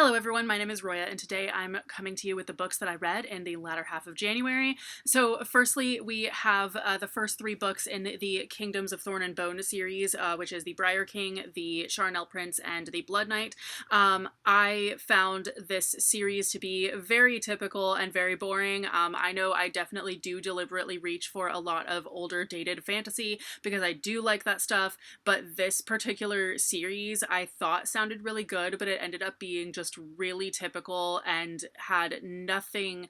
Hello everyone, my name is Roya and today I'm coming to you with the books that I read in the latter half of January. So firstly, we have the first three books in the Kingdoms of Thorn and Bone series, which is the Briar King, the Charnel Prince, and the Blood Knight. I found this series to be very typical and very boring. I know I definitely do deliberately reach for a lot of older dated fantasy because I do like that stuff, but this particular series I thought sounded really good, but it ended up being just really typical and had nothing,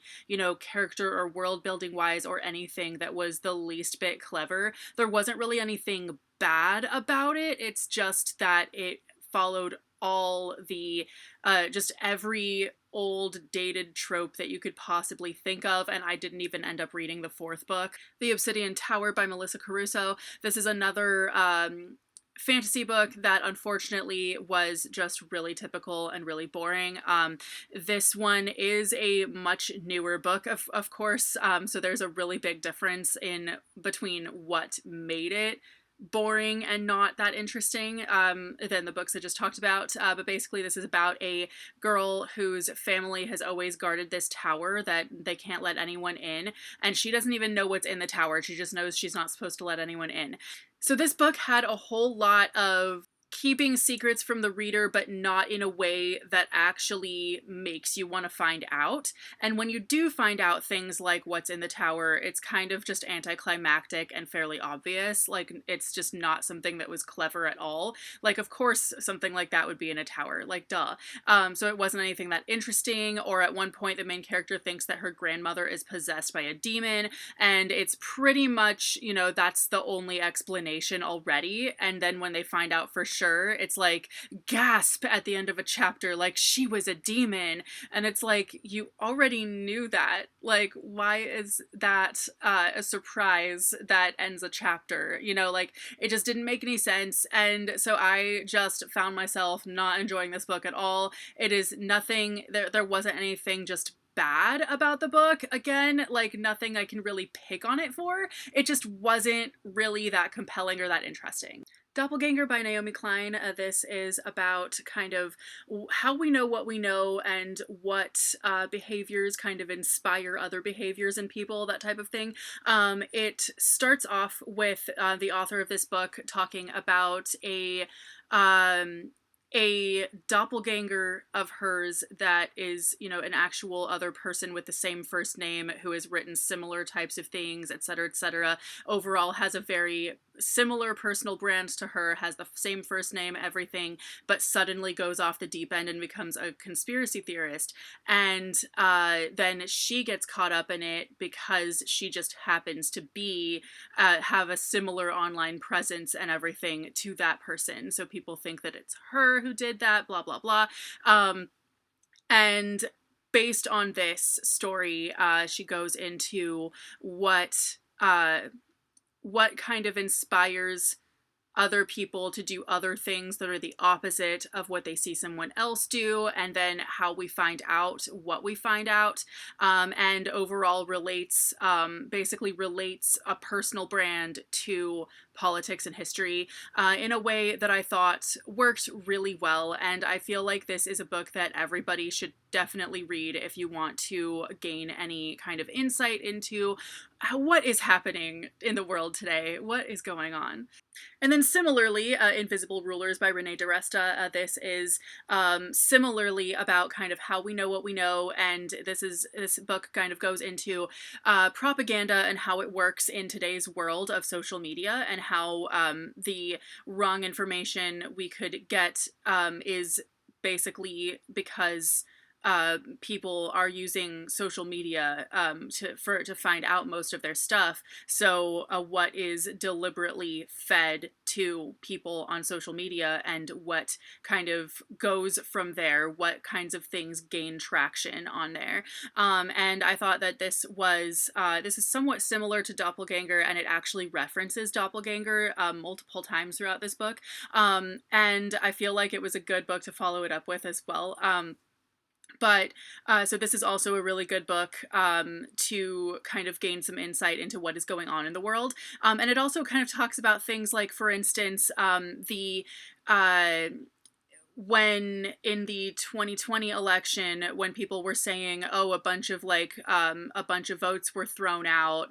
character or world building wise or anything that was the least bit clever. There wasn't really anything bad about it. It's just that it followed all the just every old dated trope that you could possibly think of, and I didn't even end up reading the fourth book, The Obsidian Tower by Melissa Caruso. This is another fantasy book that unfortunately was just really typical and really boring. This one is a much newer book, of course, so there's a really big difference in between what made it boring and not that interesting than the books I just talked about. But basically this is about a girl whose family has always guarded this tower that they can't let anyone in, and she doesn't even know what's in the tower. She just knows she's not supposed to let anyone in. So this book had a whole lot of keeping secrets from the reader, but not in a way that actually makes you want to find out. And when you do find out things like what's in the tower, it's kind of just anticlimactic and fairly obvious. Like, it's just not something that was clever at all. Like, of course, something like that would be in a tower. Like, duh. So it wasn't anything that interesting, or at one point the main character thinks that her grandmother is possessed by a demon, and it's pretty much, that's the only explanation already. And then when they find out for sure, it's like gasp at the end of a chapter, like she was a demon, and it's like you already knew that. Like, why is that a surprise that ends a chapter? Like, it just didn't make any sense, and so I just found myself not enjoying this book at all. It is nothing, there wasn't anything just bad about the book. Again, like, nothing I can really pick on it for. It just wasn't really that compelling or that interesting. Doppelganger by Naomi Klein. This is about kind of how we know what we know and what behaviors kind of inspire other behaviors in people, that type of thing. It starts off with the author of this book talking about a doppelganger of hers that is, an actual other person with the same first name who has written similar types of things, etc., etc. Overall has a very similar personal brand to her, has the same first name, everything, but suddenly goes off the deep end and becomes a conspiracy theorist. And then she gets caught up in it because she just happens to be, have a similar online presence and everything to that person. So people think that it's her who did that, blah, blah, blah. And based on this story, she goes into what kind of inspires other people to do other things that are the opposite of what they see someone else do, and then how we find out what we find out, and overall basically relates a personal brand to politics and history in a way that I thought worked really well. And I feel like this is a book that everybody should definitely read if you want to gain any kind of insight into what is happening in the world today, what is going on. And then similarly, Invisible Rulers by Renee DiResta. This is similarly about kind of how we know what we know, and this book kind of goes into propaganda and how it works in today's world of social media, and how the wrong information we could get is basically because people are using social media to find out most of their stuff. So what is deliberately fed to people on social media, and what kind of goes from there, what kinds of things gain traction on there. And I thought that this is somewhat similar to Doppelganger, and it actually references Doppelganger multiple times throughout this book. And I feel like it was a good book to follow it up with as well. But so this is also a really good book to kind of gain some insight into what is going on in the world. And it also kind of talks about things like, for instance, the when in the 2020 election, when people were saying, oh, a bunch of votes were thrown out,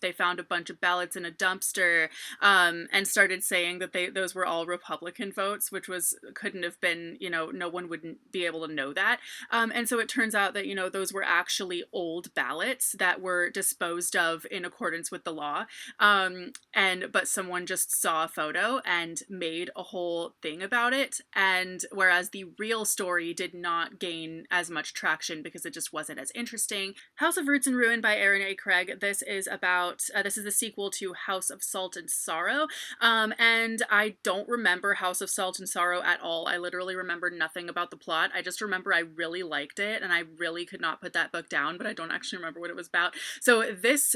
they found a bunch of ballots in a dumpster, and started saying that those were all Republican votes, which was couldn't have been, no one wouldn't be able to know that. And so it turns out that, those were actually old ballots that were disposed of in accordance with the law. But someone just saw a photo and made a whole thing about it. And whereas the real story did not gain as much traction because it just wasn't as interesting. House of Roots and Ruin by Aaron A. Craig. This is the sequel to House of Salt and Sorrow. And I don't remember House of Salt and Sorrow at all. I literally remember nothing about the plot. I just remember I really liked it and I really could not put that book down, but I don't actually remember what it was about. So this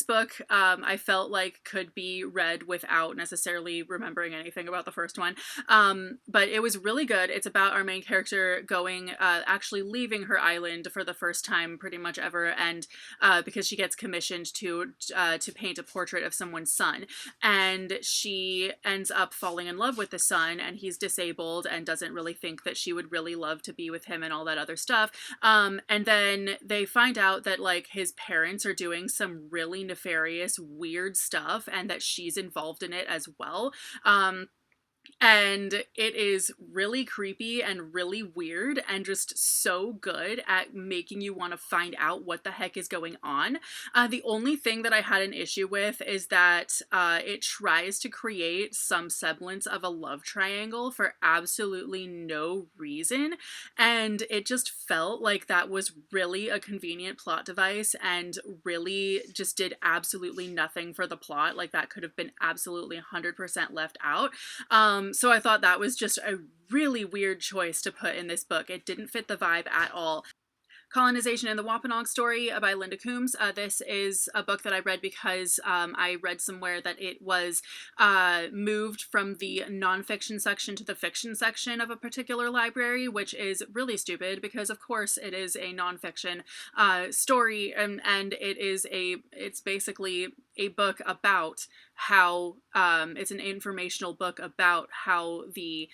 book, I felt like could be read without necessarily remembering anything about the first one. But it was really good. It's about our main character actually leaving her island for the first time pretty much ever, and because she gets commissioned to paint a portrait of someone's son, and she ends up falling in love with the son, and he's disabled and doesn't really think that she would really love to be with him and all that other stuff. And then they find out that like his parents are doing some really nefarious, weird stuff, and that she's involved in it as well. And it is really creepy and really weird and just so good at making you want to find out what the heck is going on. The only thing that I had an issue with is that it tries to create some semblance of a love triangle for absolutely no reason. And it just felt like that was really a convenient plot device and really just did absolutely nothing for the plot. Like that could have been absolutely 100% left out. So I thought that was just a really weird choice to put in this book. It didn't fit the vibe at all. Colonization and the Wampanoag Story by Linda Coombs. This is a book that I read because I read somewhere that it was moved from the nonfiction section to the fiction section of a particular library, which is really stupid because of course it is a nonfiction story, and it's basically a book about how it's an informational book about how the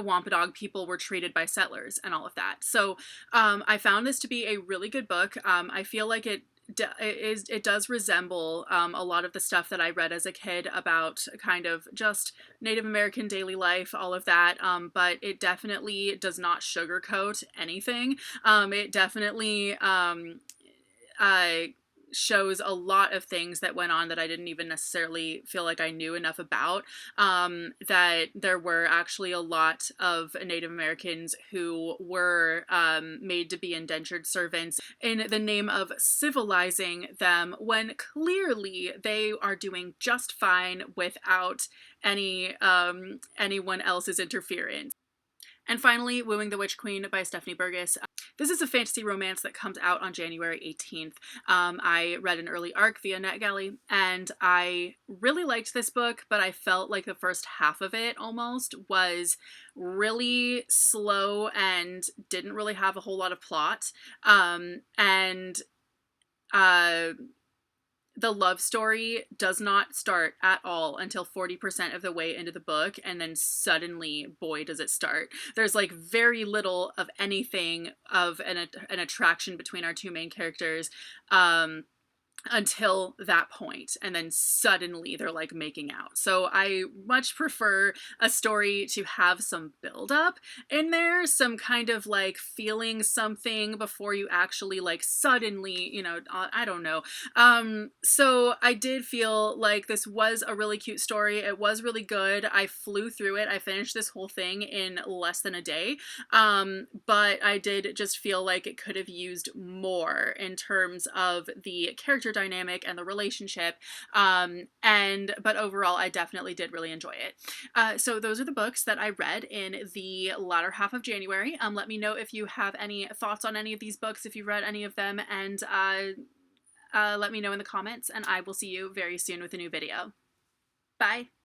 Wampanoag people were treated by settlers and all of that. So I found this to be a really good book. I feel like it does resemble a lot of the stuff that I read as a kid about kind of just Native American daily life, all of that, but it definitely does not sugarcoat anything. It definitely shows a lot of things that went on that I didn't even necessarily feel like I knew enough about. That there were actually a lot of Native Americans who were made to be indentured servants in the name of civilizing them when clearly they are doing just fine without anyone else's interference. And finally, Wooing the Witch Queen by Stephanie Burgess. This is a fantasy romance that comes out on January 18th. I read an early arc via NetGalley, and I really liked this book, but I felt like the first half of it almost was really slow and didn't really have a whole lot of plot. The love story does not start at all until 40% of the way into the book, and then suddenly, boy, does it start. There's like very little of anything of an attraction between our two main characters until that point, and then suddenly they're like making out. So I much prefer a story to have some build up in there, some kind of like feeling something before you actually like suddenly, I don't know. So I did feel like this was a really cute story. It was really good. I flew through it. I finished this whole thing in less than a day. But I did just feel like it could have used more in terms of the character dynamic and the relationship, but overall I definitely did really enjoy it. So those are the books that I read in the latter half of January. Let me know if you have any thoughts on any of these books, if you've read any of them, and let me know in the comments, and I will see you very soon with a new video. Bye!